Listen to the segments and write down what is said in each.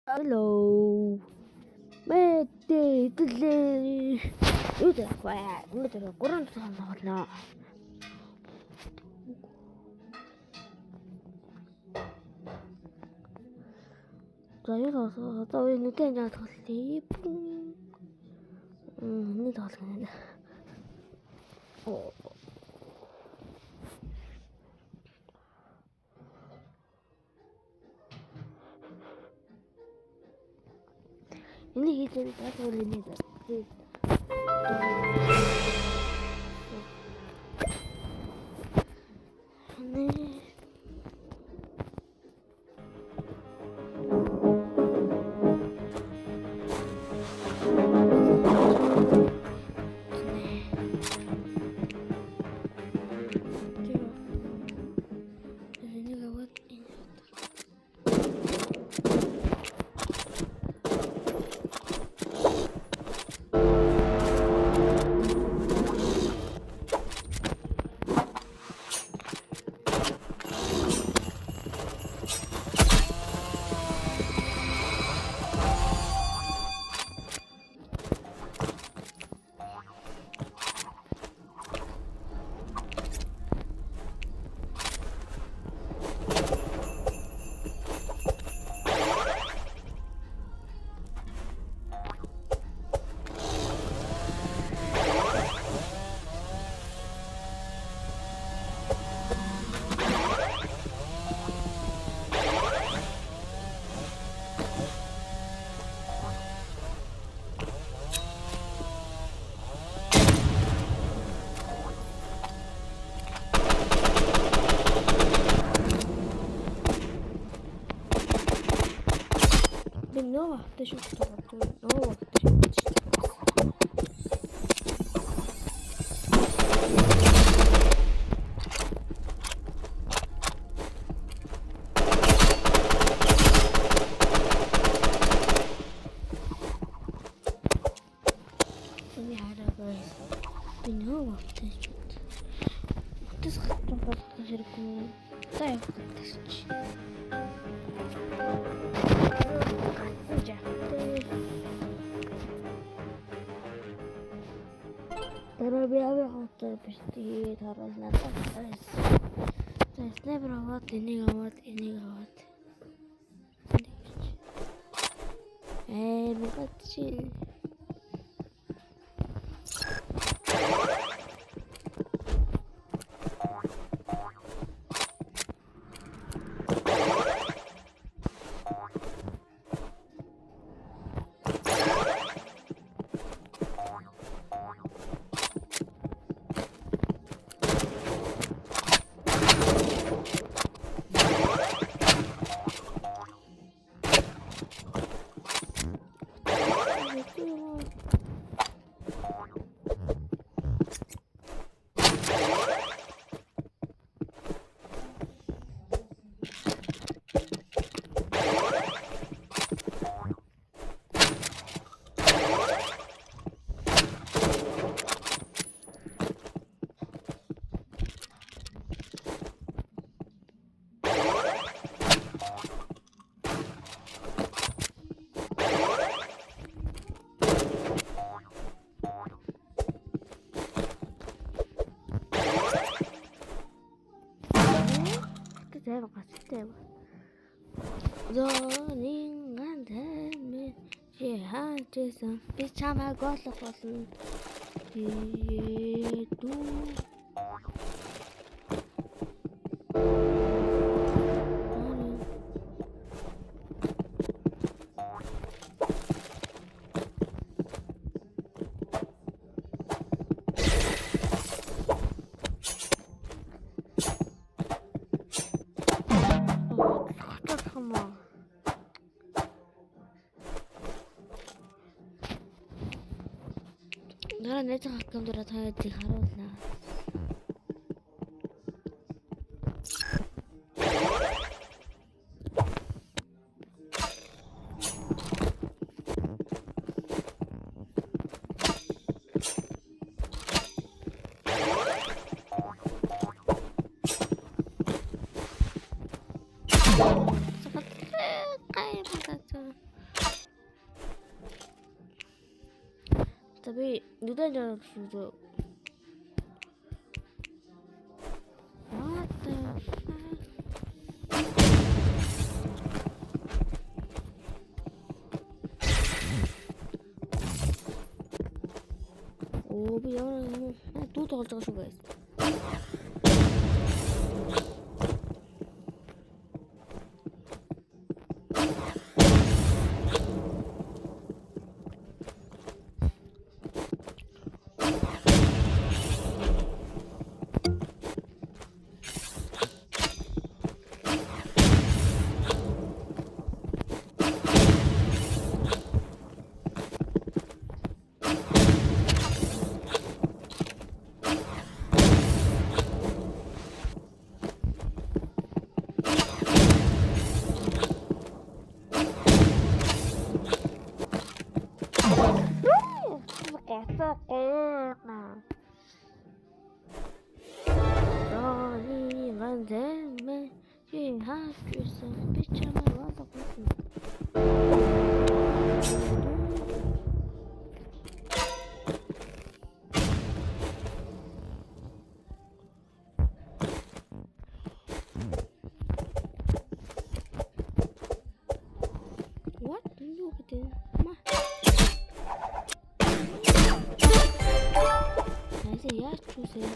Hello. Мэдээлэл. Өнөөдөр 3 цаг болно. За юу одоо нүдэн жаа тоглоё. Нэг тоглоно. Ini kita tahu ini dah. Новых ты что новых Terbiasa hotel pasti taruh nafas. Saya berawat ini gawat. Bukan kecil. Zoning and she had some pijama got the person. 나랑 내장 가끔 돌아다니지 가로나. Kayak Tapi 누가 저러죠? What the fuck? Oo, bir yana tut olacak şu guys. What? Ano ba din? Ma. Neyse ya çözelim.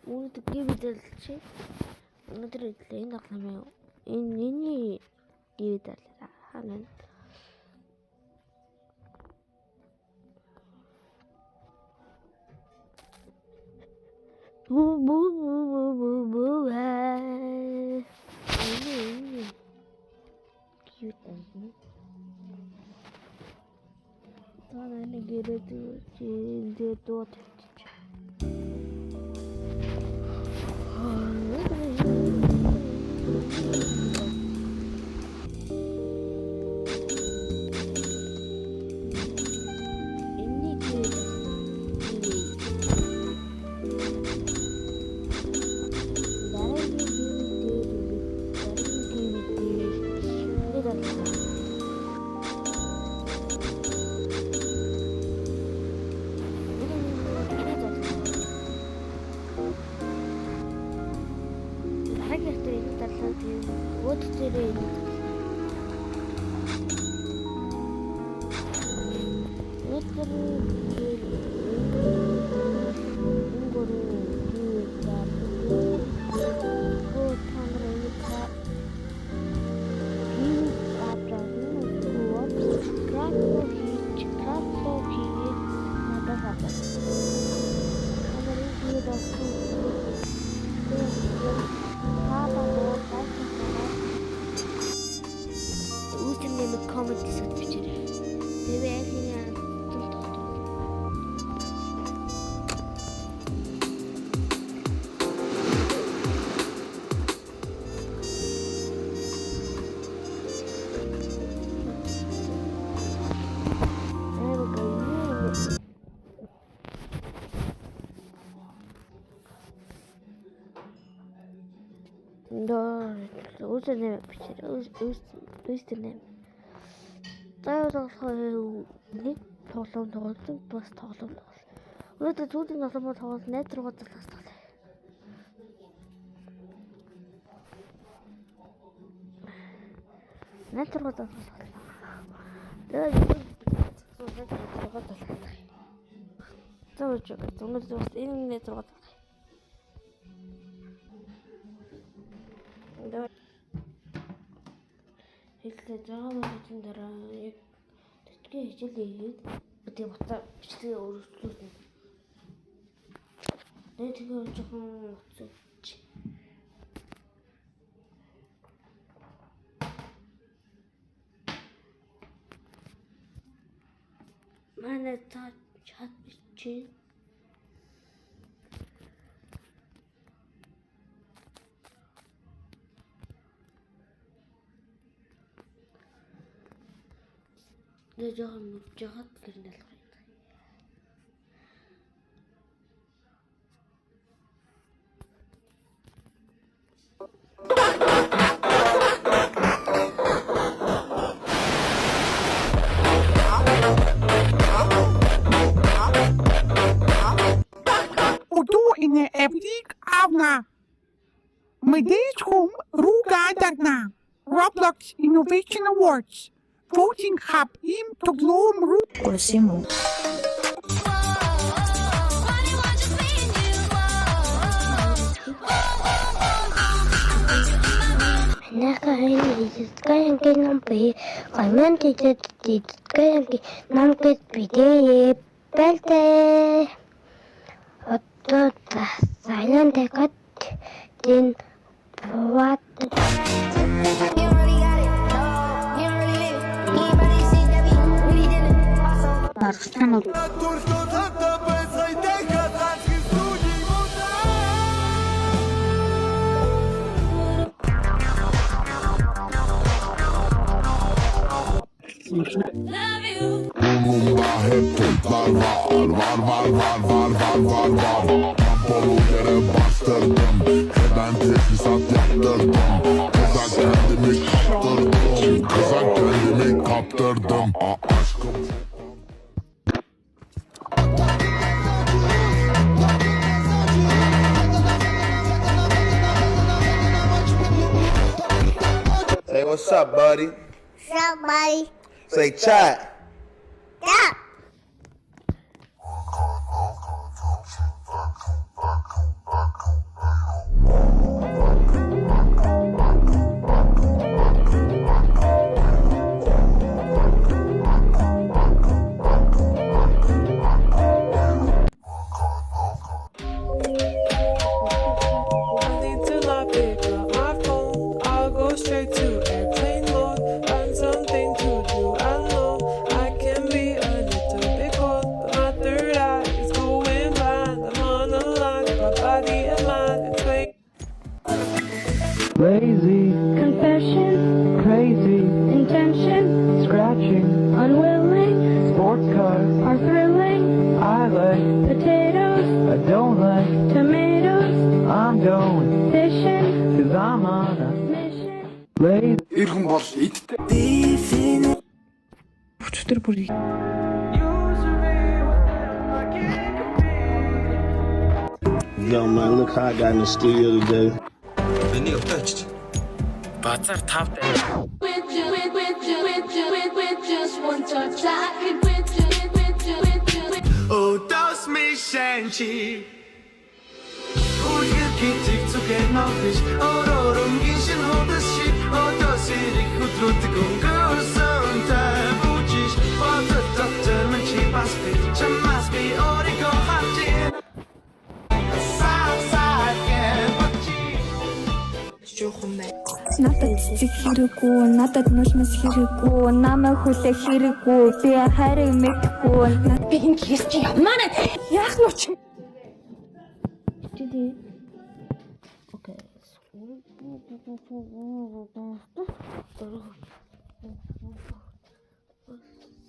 오늘도 게임들 치 오늘은 레인 낙하면 인이 게임들 하는 뭐뭐뭐뭐뭐뭐 아니 귀엽다 나는 그래도 이제 또 Üstüne üstüne. Daha нэг тоглоом тоглосон бас тоглоом тоглосон. Өнөөдөр зүүдийн тоглоом тоглосон найз руугаа залгасан. Найз руугаа залгасан. Тэгээ энэ найз руугаа хэллээ 6 минутын дараа яг тэтгэн хичээл хийгээд би буцаа бичлэгээ өөрчлүүлсэн. Тэгээ жоохон уцууч. Манай чат бичээ. Тэгээ жоохон мөвж яхад гэрнэл гараад. Ine evlilik avna. Медейс Home Руга Дагна. Roblox Innovation Awards. Voting Hub Им Тоглоом Ру. Курсиму. Нахайны зэскаянгийн нампи гомон тэтэд зэскаянгийн нампэд бидээ бэлтэ одоо сайн дэкат дин боват Маргчанууд Polugere bastırdım. Ben tesisat yaptırdım. Kıza kendimi kaptırdım. Kıza kendimi kaptırdım. Aşkım. Say what's up, buddy? Somebody Say chat. stop. I need to not pick up my phone. I'll go straight to airplane mode. Find something to do. I know I can be a little bit cold, but my third eye is going blind. I'm on a line, my body and mind. It's waiting. Lazy, confession, crazy, intention, scratching, unwilling, sports cars, are thrilling, I like, potatoes, I don't like, tomatoes, I'm going, fishing, 'cause I'm on a mission. lazy. Ирхэн бол идтэй. Өчтөр бүрий. Yo, man, look how I got in the studio today. Миний өвтө очиж. Базар 5 Өдөөс мишэнчи Үгээр китик зүгэр ногдиш Өрөөрөнгийн шин хөдөс шиг Өдөөс ирэх өдрүүдэг өнгөрсөн тавьж Бодол доктор мэн чи бас би Чамаас би өөрийгөө харж Надад цэцэг хэрэггүй, надад нужмас хэрэггүй, намайг хүлээх хэрэггүй, би хайрыг мэдхгүй. Би энэ хийс чи ямар яах нь ч. Окей.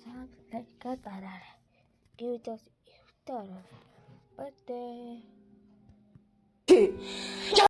Сам лайка дараа. Give us iftar. But